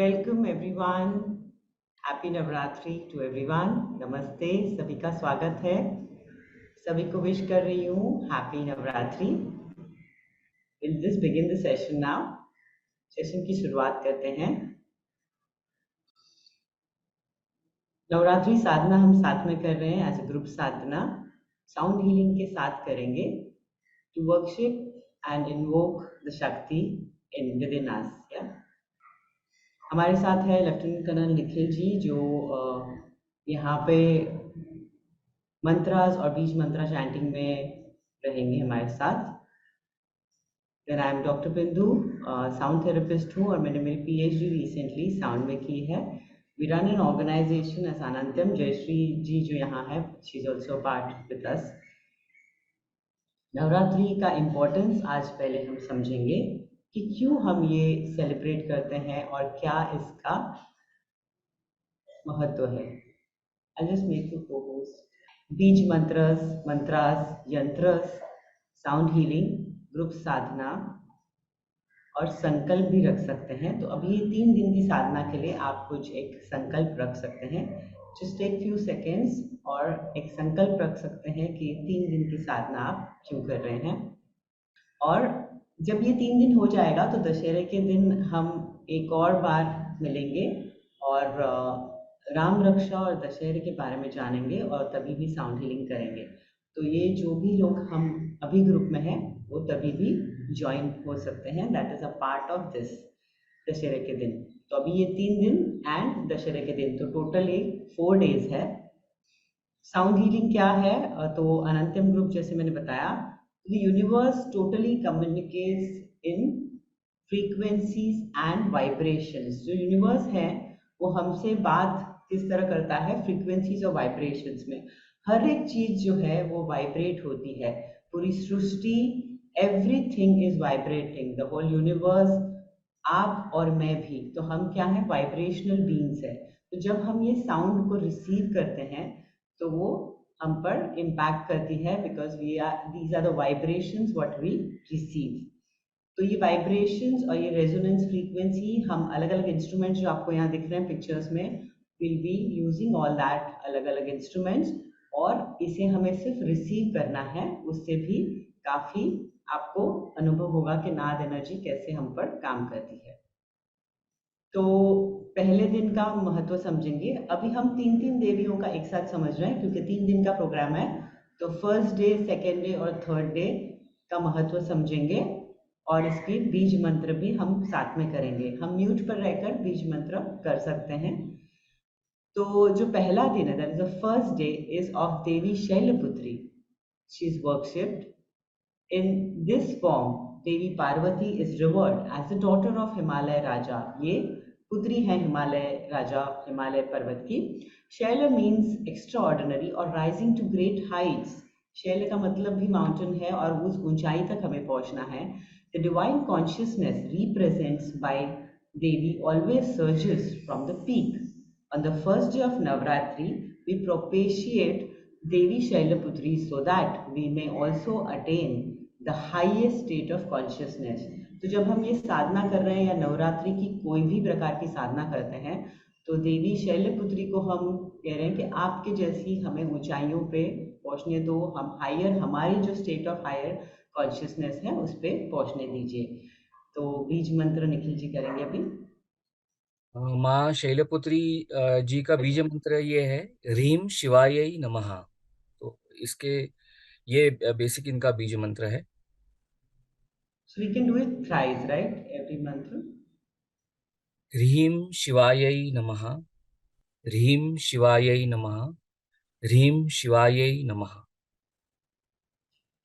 Welcome everyone. Happy Navratri to everyone. नमस्ते, सभी का स्वागत है। सभी को विश कर रही हूँ happy Navratri. Will this begin the session now. Session की शुरुआत करते हैं। नवरात्रि साधना हम साथ में कर रहे हैं as a group sadhana. Sound healing के साथ करेंगे to worship and invoke the Shakti in with in अस। हमारे साथ है लेफ्टिनेंट कर्नल निखिल जी, जो यहाँ पे मंत्रास और बीज मंत्रा चैंटिंग में रहेंगे हमारे साथ। देन आई एम डॉक्टर बिंदु, साउंड थेरेपिस्ट हूँ और मैंने मेरी पीएचडी रिसेंटली साउंड में की है। We run an organization as Anantyam. Jayashree ji जो यहाँ है, she is also part with us. Navratri का इम्पोर्टेंस आज पहले हम समझेंगे कि क्यों हम ये सेलिब्रेट करते हैं और क्या इसका महत्व है। I just make you co-host। बीज मंत्रस, मंत्रास, यंत्रस, साउंड हीलिंग, ग्रुप साधना और संकल्प भी रख सकते हैं। तो अभी ये 3 दिन की साधना के लिए आप कुछ एक संकल्प रख सकते हैं। जस्ट टेक फ्यू सेकेंड्स और एक संकल्प रख सकते हैं कि 3 दिन की साधना आप क्यों कर रहे हैं। और जब ये 3 दिन हो जाएगा तो दशहरे के दिन हम एक और बार मिलेंगे और राम रक्षा और दशहरे के बारे में जानेंगे और तभी भी साउंड हीलिंग करेंगे। तो ये जो भी लोग हम अभी ग्रुप में हैं वो तभी भी ज्वाइन हो सकते हैं। That is a part of this दशहरे के दिन। तो अभी ये 3 दिन एंड दशहरे के दिन, तो टोटली 4 डेज है। साउंड हीलिंग क्या है? तो अनंत्यम ग्रुप, जैसे मैंने बताया, the universe totally communicates in frequencies and vibrations। जो यूनिवर्स है वो हमसे बात किस तरह करता है? फ्रीक्वेंसीज और वाइब्रेशंस में। हर एक चीज जो है वो वाइब्रेट होती है। पूरी सृष्टि, everything is vibrating, the whole universe, आप और मैं भी। तो हम क्या है? वाइब्रेशनल बीइंग्स है। तो जब हम ये साउंड को रिसीव करते हैं तो वो हम पर इम्पैक्ट करती है, because these are the vibrations what we receive. तो ये वाइब्रेशंस और ये रेजोनेंस फ्रीक्वेंसी, हम अलग अलग इंस्ट्रूमेंट्स जो आपको यहाँ दिख रहे हैं पिक्चर्स में, will be using all that अलग अलग इंस्ट्रूमेंट्स। और इसे हमें सिर्फ रिसीव करना है, उससे भी काफी आपको अनुभव होगा कि नाद एनर्जी कैसे हम पर काम करती है। तो पहले दिन का महत्व समझेंगे। अभी हम 3 देवियों का एक साथ समझ रहे हैं क्योंकि 3 दिन का प्रोग्राम है। तो फर्स्ट डे, सेकेंड डे और थर्ड डे का महत्व समझेंगे और इसके बीज मंत्र भी हम साथ में करेंगे। हम म्यूट पर रहकर बीज मंत्र कर सकते हैं। तो जो पहला दिन है, that is the first day, is of Devi Shailputri. She is worshipped in this form। Devi Parvati is revered as the daughter of Himalaya Raja. ये पुत्री है हिमालय राजा, हिमालय पर्वत की। शैल मीन्स एक्स्ट्राऑर्डिनरी और राइजिंग टू ग्रेट हाइट्स। शैल का मतलब भी माउंटेन है और उस ऊंचाई तक हमें पहुंचना है। The divine consciousness represents by Devi always surges from the peak. On the first day of Navratri, we propitiate Devi Shailaputri so that we may also attain the highest state of consciousness। तो जब हम ये साधना कर रहे हैं या नवरात्रि की कोई भी प्रकार की साधना करते हैं तो देवी शैलपुत्री को हम कह रहे हैं कि आपके जैसी हमें ऊंचाइयों पे पहुंचने दो, हम हायर, हमारी जो स्टेट ऑफ हायर कॉन्शियसनेस है उस पर पहुंचने दीजिए। तो बीज मंत्र निखिल जी करेंगे अभी। माँ शैलपुत्री जी का बीज मंत्र ये है, ह्रीम शिवाय नमः। तो इसके ये बेसिक इनका बीज मंत्र है। So we can do it thrice, right? Every mantra। ह्रीम शिवाय नमः, ह्रीम शिवाय नमः, ह्रीम शिवाय नमः।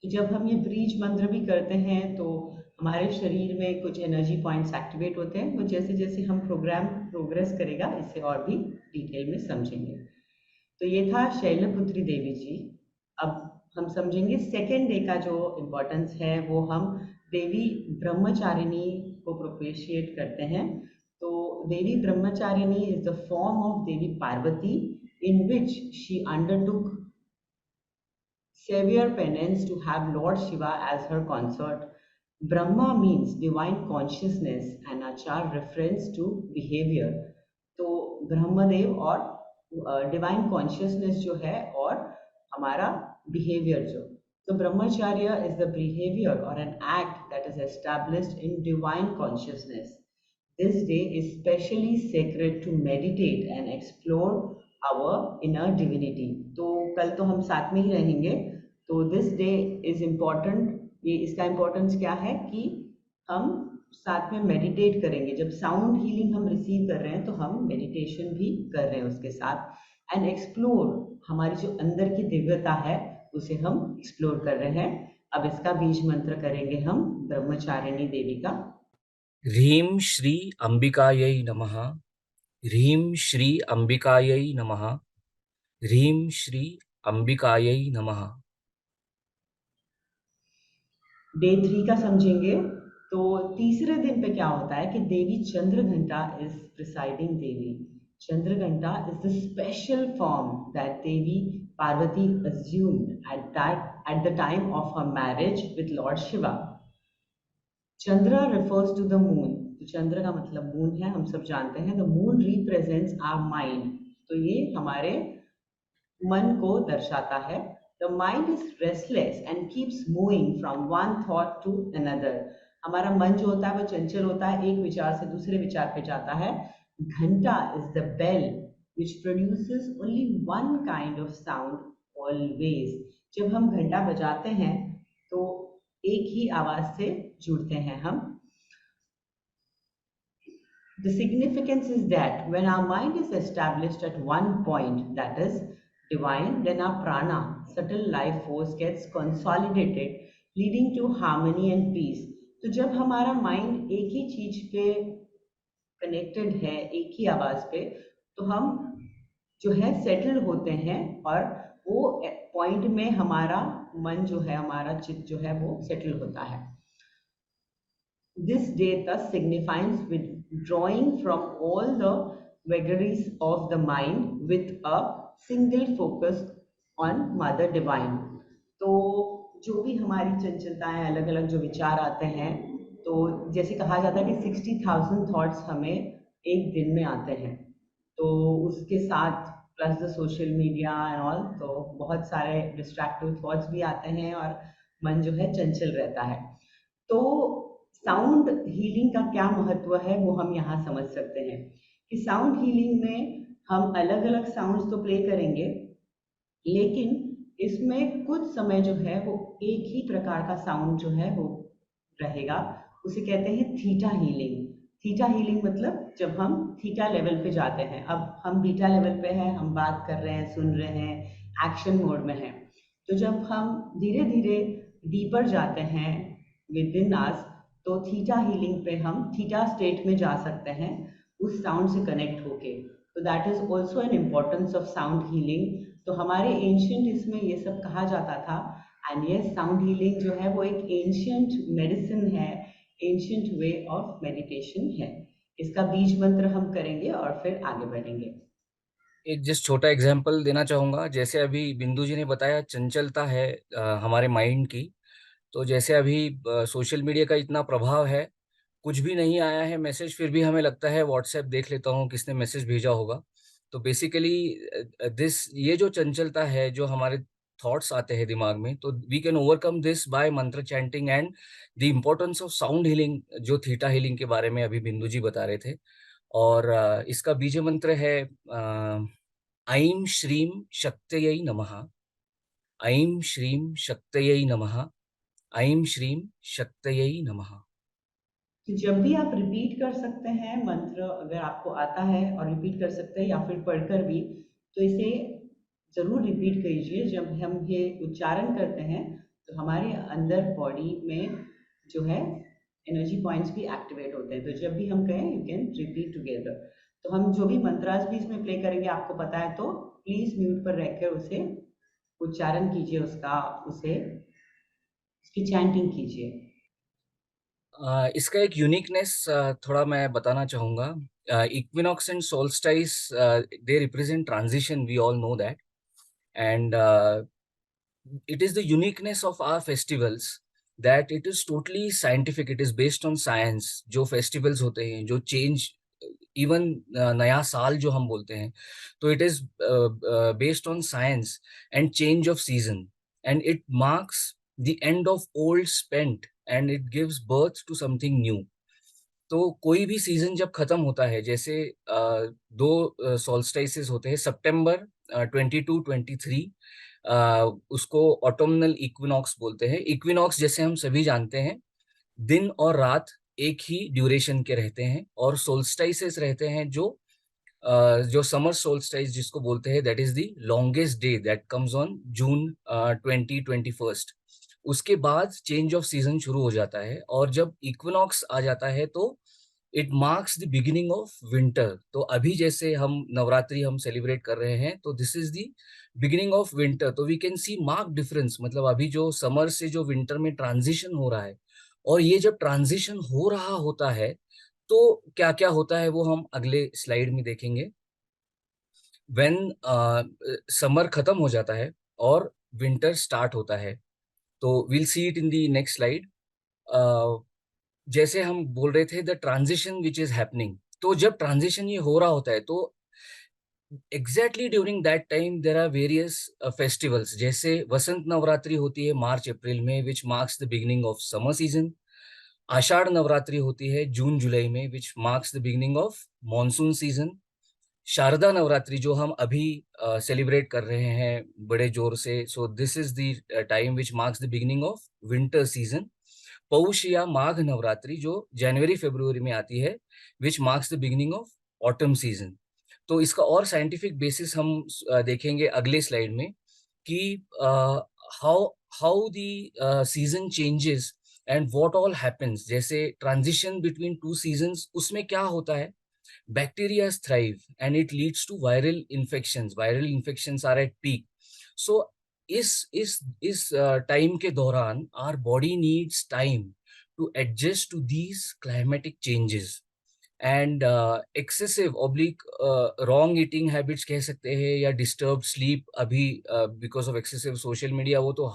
तो जब हम ये ब्रीज मंत्र भी करते हैं तो हमारे शरीर में कुछ एनर्जी पॉइंट्स एक्टिवेट होते हैं। वो जैसे जैसे हम प्रोग्राम प्रोग्रेस करेगा इसे और भी डिटेल में समझेंगे। तो ये था शैलपुत्री देवी जी। अब हम समझेंगे सेकेंड डे का जो इम्पोर्टेंस है, वो हम देवी ब्रह्मचारिणी को प्रोपेशिएट करते हैं। तो Devi Brahmacharini is the form of Devi Parvati in which she undertook severe penance to have Lord Shiva as her consort। Brahma means divine consciousness and achar reference to behaviour. तो ब्रह्मदेव और डिवाइन कॉन्शियसनेस जो है और हमारा बिहेवियर जो, तो ब्रह्मचर्य इज द बिहेवियर और an act that is established in divine consciousness. This day is specially sacred to meditate and explore our inner divinity। तो कल तो हम साथ में ही रहेंगे। तो दिस डे इज इम्पोर्टेंट, ये इसका इम्पोर्टेंस क्या है कि हम साथ में मेडिटेट करेंगे। जब साउंड हीलिंग हम रिसीव कर रहे हैं तो हम मेडिटेशन भी कर रहे हैं उसके साथ, एंड एक्सप्लोर हमारी जो अंदर की दिव्यता है उसे हम एक्सप्लोर कर रहे हैं। अब इसका बीज मंत्र करेंगे हम ब्रह्मचारिणी देवी का। ह्रीं श्री अंबिकायै नमः। ह्रीं श्री अंबिकायै नमः। ह्रीं श्री अंबिकायै नमः। डे 3 का समझेंगे। तो तीसरे दिन पे क्या होता है कि Devi Chandraghanta is presiding devi. Chandraghanta is the special form that Devi Parvati assumed at the time of her marriage with Lord Shiva। Chandra refers to the moon। तो चंद्र का मतलब मून है, हम सब जानते हैं। The moon represents our mind. तो ये हमारे मन को दर्शाता है। The mind is restless and keeps moving from one thought to another. हमारा मन जो होता है वो चंचल होता है, एक विचार से दूसरे विचार पे जाता है। Ghanta is the bell which produces only one kind of sound always. जब हम घंटा बजाते हैं तो एक ही आवाज से जुड़ते हैं हम। The significance is that when our mind is established at one point, that is divine, then our prana, subtle life force, gets consolidated, leading to harmony and peace। तो जब हमारा माइंड एक ही चीज पे कनेक्टेड है, एक ही आवाज पे, तो हम जो है सेटल होते हैं और वो पॉइंट में हमारा मन जो है, हमारा चित्त जो है वो सेटल होता है। This day thus signifies withdrawing from all the vagaries of the mind with a single focus on Mother Divine। तो जो भी हमारी चंचलताएं, अलग अलग जो विचार आते हैं, तो जैसे कहा जाता है कि 60,000 थॉट्स हमें एक दिन में आते हैं। तो उसके साथ plus the social media and all, तो बहुत सारे डिस्ट्रैक्टिव थॉट्स भी आते हैं और मन जो है चंचल रहता है। तो साउंड हीलिंग का क्या महत्व है वो हम यहाँ समझ सकते हैं कि साउंड हीलिंग में हम अलग अलग साउंड्स तो प्ले करेंगे, लेकिन इसमें कुछ समय जो है वो एक ही प्रकार का साउंड जो है वो रहेगा। उसे कहते हैं थीटा हीलिंग। थीटा हीलिंग मतलब जब हम थीटा लेवल पे जाते हैं। अब हम बीटा लेवल पे हैं, हम बात कर रहे हैं, सुन रहे हैं, एक्शन मोड में हैं। तो जब हम धीरे धीरे डीपर जाते हैं विद इन आस, तो थीटा हीलिंग पे हम थीटा स्टेट में जा सकते हैं उस साउंड से कनेक्ट होके। तो that is also an importance of sound healing. तो हमारे एंशियंट इसमें ये सब कहा जाता था। एंड ये साउंड हीलिंग जो है वो एक एंशियंट मेडिसिन है, एंशियंट वे ऑफ मेडिटेशन है। इसका बीज मंत्र हम करेंगे और फिर आगे बढ़ेंगे। एक जस्ट छोटा एग्जांपल देना चाहूंगा। जैसे अभी बिंदु जी ने बताया चंचलता है हमारे माइंड की। तो जैसे अभी सोशल मीडिया का इतना प्रभाव है, कुछ भी नहीं आया है मैसेज, फिर भी हमें लगता है व्हाट्सएप देख लेता हूँ किसने मैसेज भेजा होगा। तो बेसिकली दिस, ये जो चंचलता है, जो हमारे थॉट्स आते हैं दिमाग में, तो we can overcome this by mantra chanting and the importance of sound healing, जो थीटा हीलिंग के बारे में अभी बिंदु जी बता रहे थे। और इसका बीज मंत्र है ऐं श्रीं शक्तयै नमः। ऐं श्रीं शक्तयै नमः। ऐं श्रीं शक्तयै नमः। तो जब भी आप रिपीट कर सकते हैं मंत्र, अगर आपको आता है और रिपीट कर सकते हैं या फिर पढ़कर भी, तो इसे ज़रूर रिपीट कीजिए। जब हम ये उच्चारण करते हैं तो हमारे अंदर बॉडी में जो है एनर्जी पॉइंट्स भी एक्टिवेट होते हैं। तो जब भी हम कहें यू कैन रिपीट टुगेदर। तो हम जो भी मंत्रास भी इसमें प्ले करेंगे, आपको पता है तो प्लीज़ म्यूट पर रहकर उसे उच्चारण कीजिए, उसका उसे उसकी चैंटिंग कीजिए। इसका एक यूनिकनेस थोड़ा मैं बताना चाहूंगा। Equinox and solstice, they represent transition, we all know that. And it is the uniqueness of our festivals that it is totally scientific, it is based on science. जो festivals होते हैं, जो change, even नया साल जो हम बोलते हैं, तो it is based on science and change of season, and it marks the end of old spent and it gives birth to something new. तो कोई भी सीजन जब खत्म होता है, जैसे दो सॉल्स्टाइसेस होते हैं, सितंबर 22-23, उसको ऑटोमनल इक्विनॉक्स बोलते हैं। इक्विनॉक्स जैसे हम सभी जानते हैं, दिन और रात एक ही ड्यूरेशन के रहते हैं, और सोल्स्टाइसेस रहते हैं जो समर सोल्स्टाइस जिसको बोलते हैं, that is the longest day that comes on June 2021। उसके बाद चेंज ऑफ सीजन शुरू हो जाता है, और जब इक्विनॉक्स आ जाता है तो it marks the beginning of winter. तो अभी जैसे हम नवरात्रि हम सेलिब्रेट कर रहे हैं, तो this is the beginning of winter. तो we can see mark difference, मतलब अभी जो समर से जो विंटर में ट्रांजिशन हो रहा है, और ये जब ट्रांजिशन हो रहा होता है तो क्या क्या होता है वो हम अगले स्लाइड में देखेंगे। व्हेन समर खत्म हो जाता है और विंटर स्टार्ट होता है, तो we'll see it in the next slide. जैसे हम बोल रहे थे, the transition which is happening, तो जब ट्रांजिशन ये हो रहा होता है तो exactly during that time there are various festivals. जैसे वसंत नवरात्रि होती है मार्च अप्रैल में, which marks the beginning of summer season. Ashadha Navratri होती है जून जुलाई में, which marks the beginning of monsoon season. Sharada Navratri जो हम अभी सेलिब्रेट कर रहे हैं बड़े जोर से, so this is the time which marks the beginning of winter season. Paush या माघ नवरात्रि जो जनवरी फरवरी में आती है, which marks the beginning of autumn season. तो इसका और साइंटिफिक बेसिस हम देखेंगे अगले स्लाइड में कि how how the season changes and what all happens. जैसे ट्रांजिशन बिटवीन टू सीजन्स, उसमें क्या होता है, bacteria thrive and it leads to viral infections. Viral infections are at peak. So इस टाइम के दौरान our body needs time to adjust to these climatic changes, and excessive oblique wrong eating habits कह सकते हैं, या disturbed sleep अभी because of excessive social media, वो तो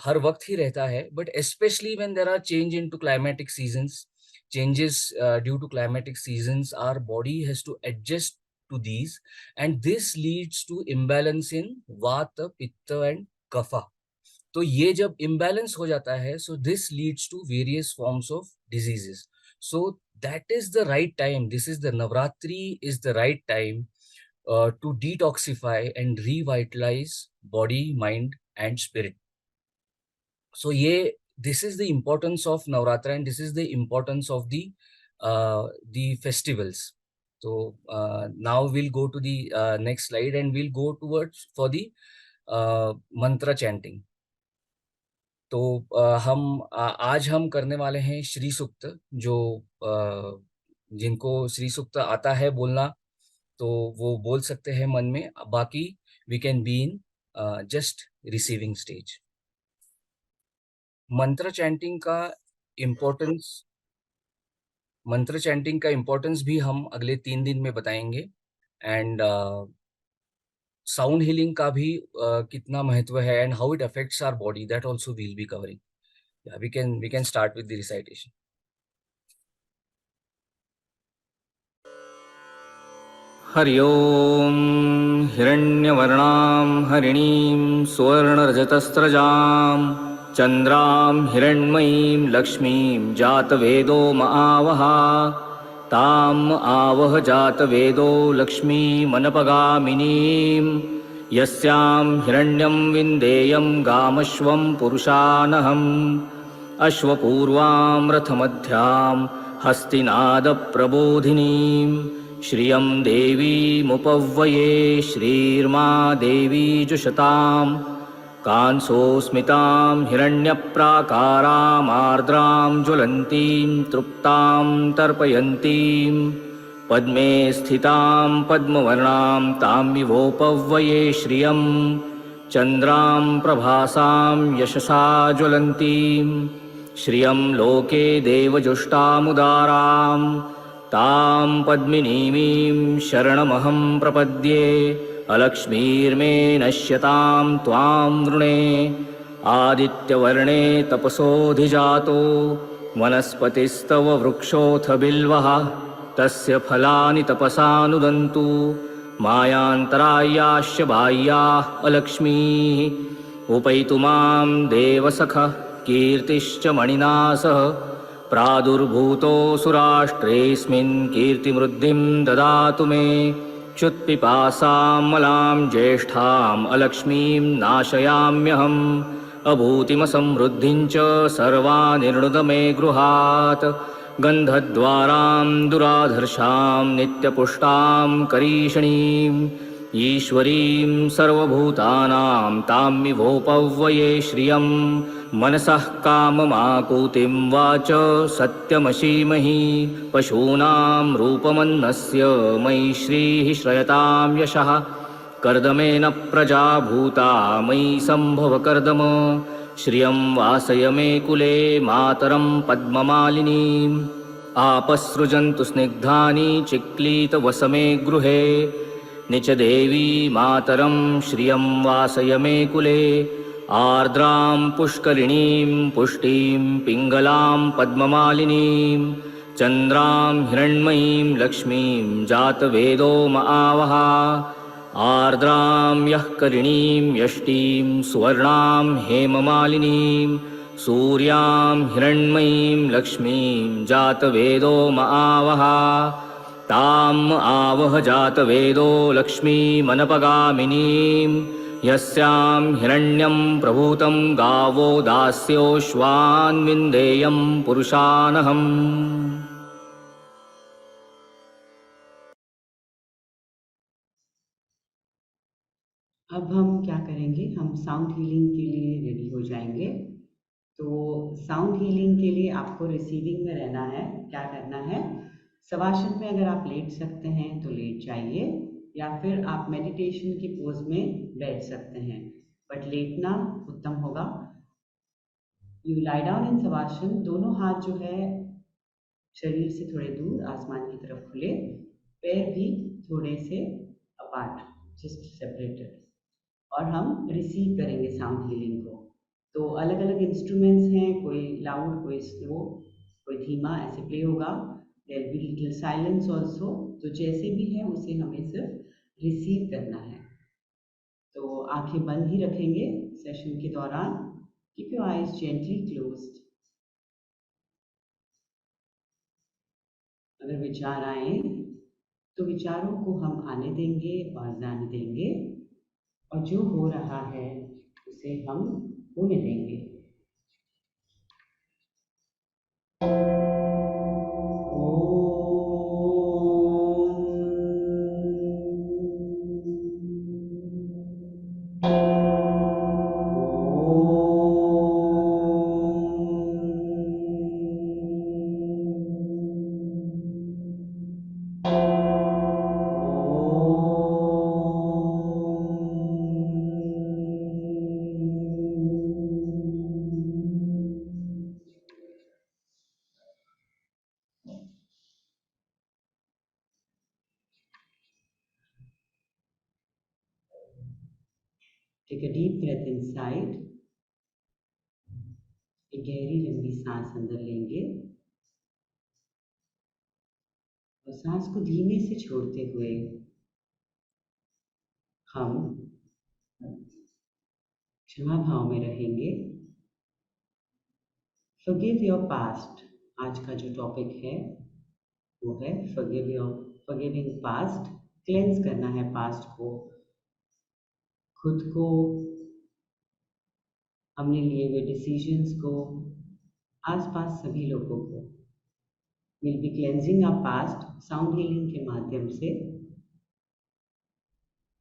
हर वक्त ही रहता है, but especially when there are change into climatic seasons, changes due to climatic seasons, our body has to adjust to these, and this leads to imbalance in vata, pitta and kapha. तो ये जब imbalance हो जाता है, so this leads to various forms of diseases. So that is the right time, this is the Navratri is the right time to detoxify and revitalize body, mind and spirit. So ये this is the importance of Navratra, and this is the importance of the festivals. So now we'll go to the next slide and we'll go towards for the mantra chanting. तो आज हम करने वाले हैं श्री सूक्त, जो जिनको श्री सूक्त आता है बोलना तो वो बोल सकते हैं मन में, बाकी we can be in just receiving stage. मंत्र चैंटिंग का इम्पोर्टेंस भी हम अगले 3 दिन में बताएंगे, एंड साउंड हीलिंग का भी कितना महत्व है and how it affects our body, that also will be covering. We can start with the recitation. हरि ओम हिरण्यवर्णां हरिणीं सुवर्णरजतस्रजां चन्द्रां हिरण्मयीं लक्ष्मीं जातवेदो महावः ताम् आवह जातवेदो लक्ष्मीमनपगामिनीं यस्यां हिरण्यं विन्देयं गामश्वं पुरुषानहम् अश्वपूर्वां रथमध्यां हस्तिनादप्रबोधिनीं श्रियं देवीमुपव्वये श्रीर्मा देवी जुषतां कांसोस्मितां हिरण्यप्राकारामार्द्रां ज्वलन्तीं तृप्तां तर्पयन्तीं पद्मे स्थितां पद्मवर्णां तां विभोपव्वये श्रियं चन्द्रां प्रभासां यशसा ज्वलन्तीं श्रियं लोके देवजुष्टामुदारां तां पद्मिनीमीं शरणमहं प्रपद्ये अलक्ष्मीर्मे नश्यतां त्वां वृणे आदित्यवर्णे तपसोऽधिजातो वनस्पतिस्तव वृक्षोऽथ बिल्वः तस्य फलानि तपसानुदन्तु मायान्तरायाश्च बाह्याः अलक्ष्मीः उपैतु मां देवसखः कीर्तिश्च मणिना सह प्रादुर्भूतोऽसुराष्ट्रेऽस्मिन् कीर्तिमृद्धिं ददातु मे च्युत्पिपासां मलां ज्येष्ठाम् अलक्ष्मीं नाशयाम्यहम् अभूतिमसमृद्धिं च सर्वानिर्णुद मे गृहात् गन्धद्वारां दुराधर्षां नित्यपुष्टां करीषणीं ईश्वरीं सर्वभूतानां तां विभोपव्यये श्रियं मनसः काममाकुतिं वाच सत्यमशीमहि पशूनां रूपमन्नस्य मयि श्रीः श्रयतां यशः कर्दमेन प्रजा भूता मयि सम्भव कर्दम श्रियं वासय मे कुले मातरं पद्ममालिनीम् आपसृजन्तु स्निग्धानि चिक्लीतवसमे गृहे निच देवी मातरं श्रियं वासय मे कुले आर्द्रां पुष्करिणीं पुष्टिं पिङ्गलां पद्ममालिनीं चन्द्रां हिरण्मयीं लक्ष्मीं जातवेदो म आवह आर्द्रां यः करिणीं यष्टिं सुवर्णां हेममालिनीं सूर्यां हिरण्मयीं लक्ष्मीं जातवेदो म आवह ताम् आवह जातवेदो लक्ष्मीमनपगामिनीं यस्यां हिरण्यं प्रभूतं गावो दास्योश्वान् विन्देयं पुरुषानहम्। अब हम क्या करेंगे, हम साउंड हीलिंग के लिए रेडी हो जाएंगे। तो साउंड हीलिंग के लिए आपको रिसीविंग में रहना है। क्या करना है, शवासन में अगर आप लेट सकते हैं तो लेट जाइए, या फिर आप मेडिटेशन की पोज में बैठ सकते हैं, बट लेटना उत्तम होगा। You lie down in shavasana, दोनों हाथ जो है शरीर से थोड़े दूर आसमान की तरफ खुले, पैर भी थोड़े से अपार्ट, जस्ट सेपरेटेड, और हम रिसीव करेंगे साउंड हीलिंग को। तो अलग अलग इंस्ट्रूमेंट्स हैं, कोई लाउड, कोई स्लो, कोई धीमा, ऐसे प्ले होगा। There be little silence also. तो जैसे भी है उसे हमें सिर्फ रिसीव करना है। तो आंखें बंद ही रखेंगे सेशन के दौरान। Keep your eyes gently closed. अगर विचार आए तो विचारों को हम आने देंगे और जाने देंगे, और जो हो रहा है उसे हम होने देंगे। Take a deep breath inside. एक गहरी लंबी सांस अंदर लेंगे और सांस को धीमे से छोड़ते हुए हम क्षमा भाव में रहेंगे। Forgive your past। आज का जो टॉपिक है वो है forgiving past। क्लेंस करना है पास्ट को, खुद को, हमने लिए हुए डिसीजंस को, आसपास सभी लोगों को। Will be cleansing our past sound healing के माध्यम से।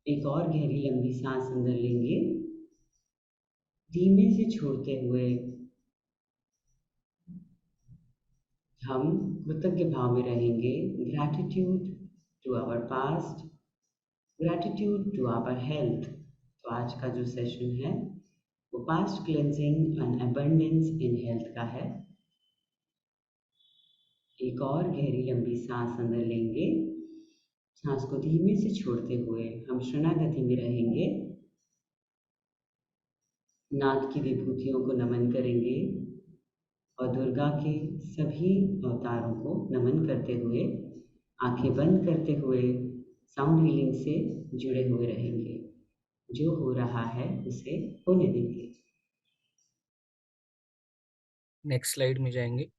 एक और गहरी लंबी सांस अंदर लेंगे, धीमे से छोड़ते हुए हम कृतज्ञ भाव में रहेंगे। Gratitude to our past, gratitude to our health. तो आज का जो सेशन है वो past cleansing and abundance in health का है। एक और गहरी लंबी सांस अंदर लेंगे, सांस को धीमे से छोड़ते हुए हम शरणागति में रहेंगे। नाग की विभूतियों को नमन करेंगे और दुर्गा के सभी अवतारों को नमन करते हुए आंखें बंद करते हुए साउंड हीलिंग से जुड़े हुए रहेंगे। जो हो रहा है उसे होने देंगे। नेक्स्ट स्लाइड में जाएंगे।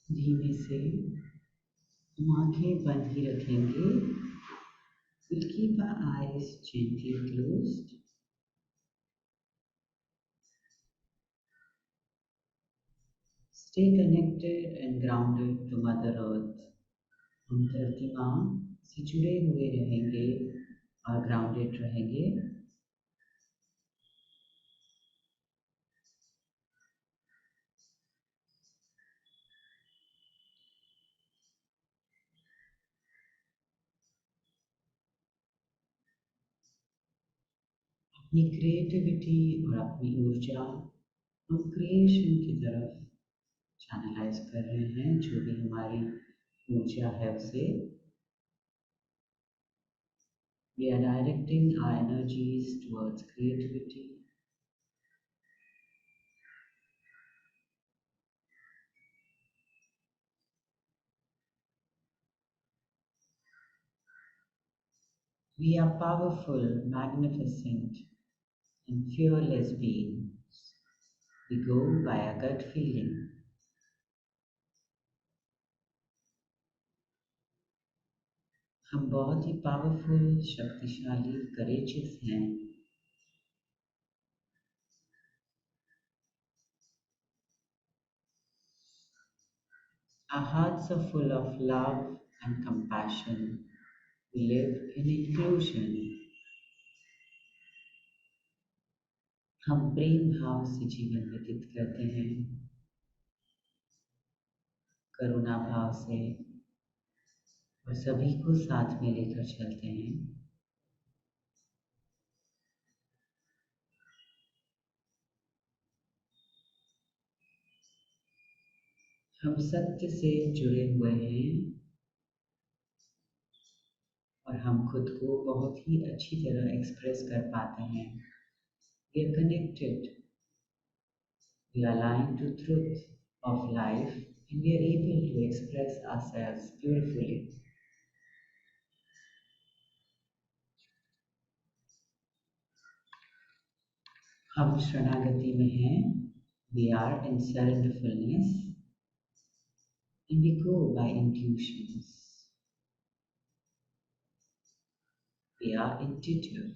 धीमे से हम आंखें बंद ही रखेंगे. We'll keep our eyes gently closed. Stay connected and grounded to Mother Earth. हम धरती माँ से जुड़े हुए रहेंगे और ग्राउंडेड रहेंगे. अपनी क्रिएटिविटी और अपनी ऊर्जा हम क्रिएशन की तरफ चैनलाइज कर रहे हैं. जो भी हमारी ऊर्जा है उसे we are directing our energies towards creativity. We are powerful, magnificent, and fearless beings. We go by a gut feeling. हम बहुत ही पावरफुल, शक्तिशाली, करेजियस हैं. Our hearts are full of love and compassion. We live in inclusion. हम प्रेम भाव से जीवन व्यतीत करते हैं, करुणा भाव से, और सभी को साथ में लेकर चलते हैं. हम सत्य से जुड़े हुए हैं और हम खुद को बहुत ही अच्छी तरह एक्सप्रेस कर पाते हैं. We are connected. We are aligned to truth of life and we are able to express ourselves beautifully. हम शरणागति में हैं. We are in surrenderfulness and we go by intuitions. We are intuitive.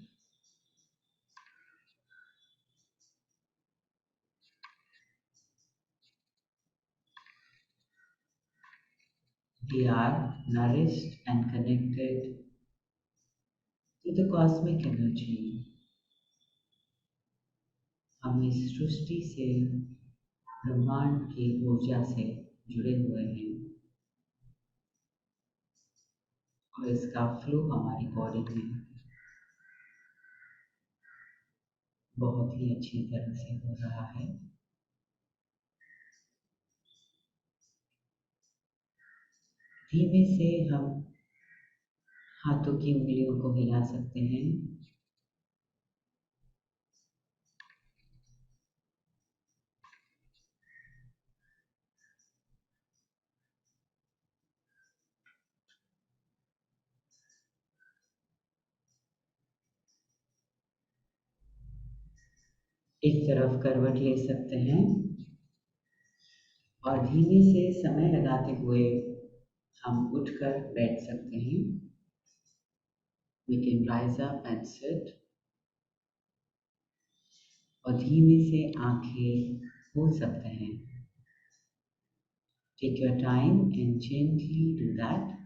We are nourished and connected to the cosmic energy. हम इस सृष्टि से, ब्रह्मांड की ऊर्जा से जुड़े हुए हैं और इसका फ्लो हमारी बॉडी में बहुत ही अच्छी तरह से हो रहा है. धीमे से हम हाथों की उंगलियों को हिला सकते हैं. एक तरफ करवट ले सकते हैं और धीमे से समय लगाते हुए हम उठकर बैठ सकते हैं. We can rise up and sit. और धीमे से आंखें खोल सकते हैं. Take your time and gently do that.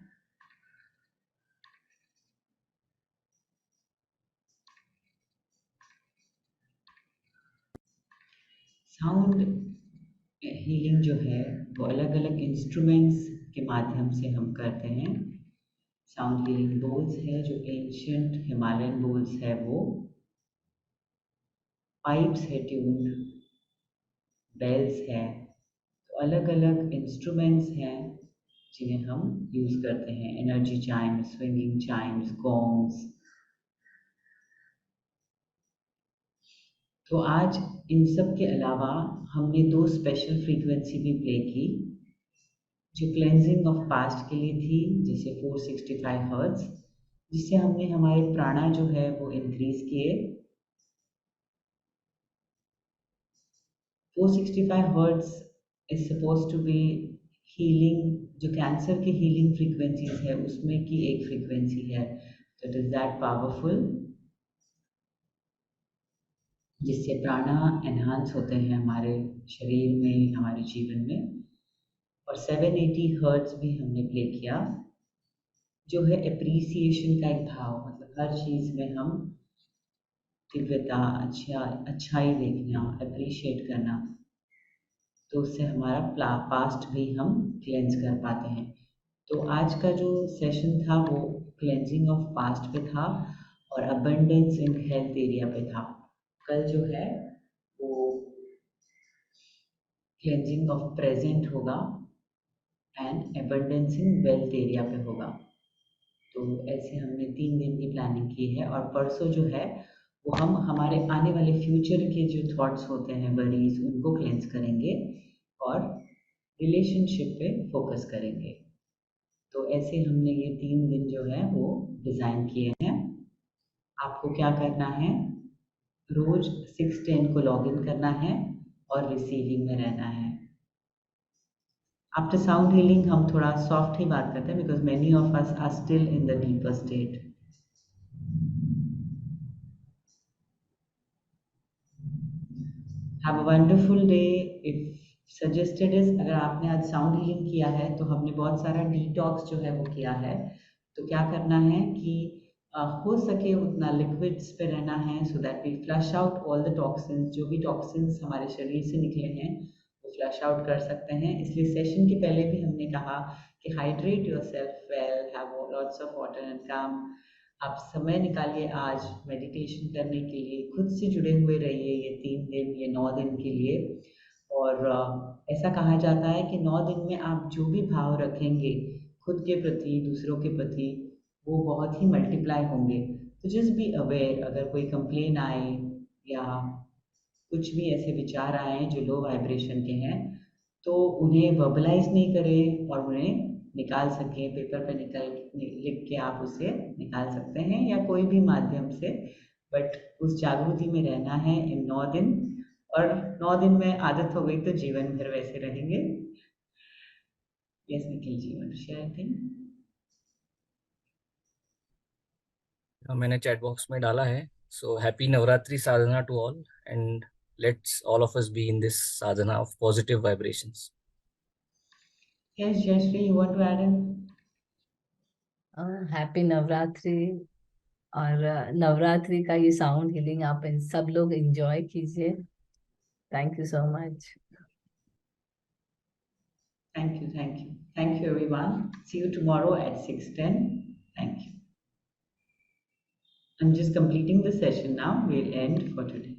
Sound healing जो है वो अलग अलग इंस्ट्रूमेंट्स के माध्यम से हम करते हैं. साउंड हीलिंग बोल्स है जो एंशिएंट हिमालयन बोल्स है, वो पाइप्स है, ट्यून्ड बेल्स है. तो अलग अलग इंस्ट्रूमेंट्स हैं जिन्हें हम यूज करते हैं. Energy chimes, swinging chimes, gongs. तो आज इन सब के अलावा हमने 2 स्पेशल फ्रीक्वेंसी भी प्ले की जो क्लेंजिंग ऑफ पास्ट के लिए थी, जैसे 465 हर्ट्ज, जिससे हमने हमारे प्राणा जो है वो इंक्रीज किए. 465 hertz is supposed to be healing, जो कैंसर की हीलिंग फ्रीक्वेंसीज है उसमें की एक फ्रीक्वेंसी है, तो इट इज दैट पावरफुल, जिससे प्राणा एनहांस होते हैं हमारे शरीर में, हमारे जीवन में। और 780 हर्ट्ज भी हमने प्ले किया, जो है एप्रिसिएशन का एक भाव, मतलब हर चीज़ में हम दिव्यता, अच्छाई देखना, अप्रिशिएट करना, तो उससे हमारा पास्ट भी हम क्लेंज कर पाते हैं। तो आज का जो सेशन था वो क्लेंजिंग ऑफ पास्ट पे था और अबंडेंस इन हेल्थ एरिया पे था। कल जो है वो क्लेंजिंग ऑफ प्रेजेंट होगा and abundance in wealth area पे होगा। तो ऐसे हमने 3 दिन की प्लानिंग की है और परसों जो है वो हम हमारे आने वाले फ्यूचर के जो थॉट्स होते हैं, वरीज, उनको क्लेंस करेंगे और रिलेशनशिप पे फोकस करेंगे। तो ऐसे हमने ये 3 दिन जो है वो डिज़ाइन किए हैं। आपको क्या करना है, रोज 6:10 को लॉग इन करना है और रिसीविंग में रहना है। आफ्टर साउंड हीलिंग हम थोड़ा सॉफ्ट ही बात करते हैं, because many of us are still in the deeper state. Have a wonderful day. If suggested is, अगर आपने आज साउंड हीलिंग किया है तो हमने बहुत सारा डिटॉक्स जो है वो किया है। तो क्या करना है कि हो सके उतना लिक्विड्स पे रहना है, so that we flush out all the toxins. जो भी टॉक्सिन्स हमारे शरीर से निकले हैं वो फ्लश आउट कर सकते हैं। इसलिए सेशन के पहले भी हमने कहा कि hydrate yourself well, have lots of water and काम। आप समय निकालिए आज मेडिटेशन करने के लिए, खुद से जुड़े हुए रहिए ये 3 दिन, ये 9 दिन के लिए। और ऐसा कहा जाता है कि 9 दिन में आप जो भी भाव रखेंगे खुद के प्रति, दूसरों के प्रति, वो बहुत ही मल्टीप्लाई होंगे। तो जस्ट बी अवेयर, अगर कोई कंप्लेन आए या कुछ भी ऐसे विचार आए जो लो वाइब्रेशन के हैं, तो उन्हें वर्बलाइज नहीं करें और उन्हें निकाल सकें। पेपर पे लिख के आप उसे निकाल सकते हैं या कोई भी माध्यम से, बट उस जागृति में रहना है इन 9 दिन। और 9 दिन में आदत हो गई तो जीवन भर वैसे रहेंगे। Yes Nikhil ji, want to share anything? मैंने चैट बॉक्स में डाला है। So happy Navratri sadhana to all, and let's all of us be in this sadhana of positive vibrations. Yes Jayashri, you want to add in? Happy Navratri. और नवरात्रि का ये साउंड हीलिंग आप सब लोग एंजॉय कीजिए। Thank you so much. Thank you, thank you. Thank you everyone. See you tomorrow at 6:10. Thank you. I'm just completing the session now. We'll end for today.